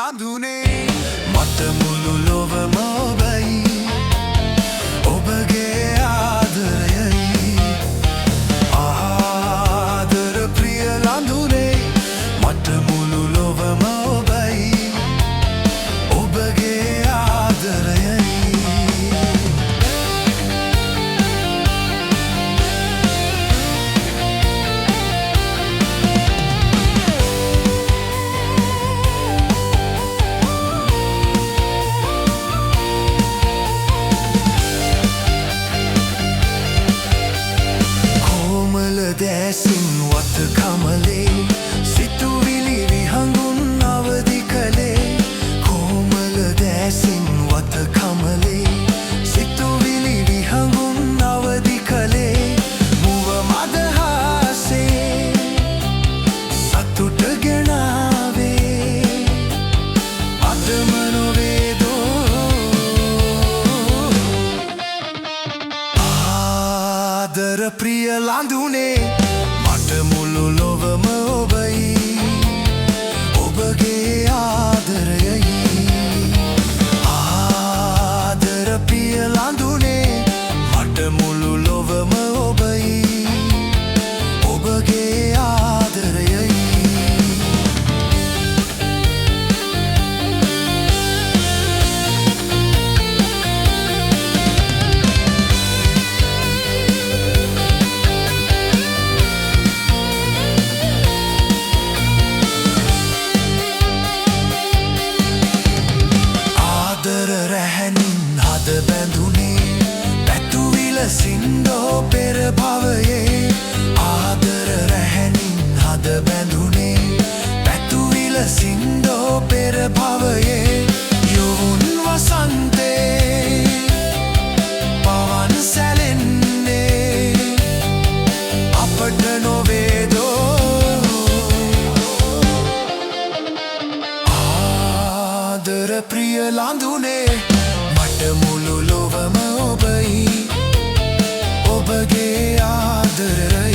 ලාඳුනේ මට මුළු ලොවම ඔබයි ඔබගේ ආදරයයි ආදර ප්‍රිය ලාඳුනේ මට මුළු ලොවම ඔබයි ඔබගේ ආදරයයි දැසින් වත කමලේ සිතුවිලි විහඟුන් අවදි කළේ කොමල දැසින් වත කමලේ සිතුවිලි විහඟුන් අවදි කළේ මුව මදහසේ සතුට ගෙනාවේ අදම නොවේදෝ ආදර ප්‍රිය ලාඳුනේ මුළු ලොවම ඔබයි ඔබගේ ආදරයයි ආදර ප්‍රිය ලාඳුනේ මට මුළු ලොවම ඔබයි ඔබගේ ආදරයයි හද බැඳුනේ පැතුවිල සින්දෝ පෙර භවයේ ආදර රැහැනින් හද බැඳුනේ පැතුවිල සින්දෝ පෙර භවයේ යොවුන් වසන්තේ පවන් සැලෙන්නේ අපට නොවේදෝ ආදර ප්‍රිය ලාඳුනේ මුළු ලොවම ඔබයි ඔබගේ ආදරයයි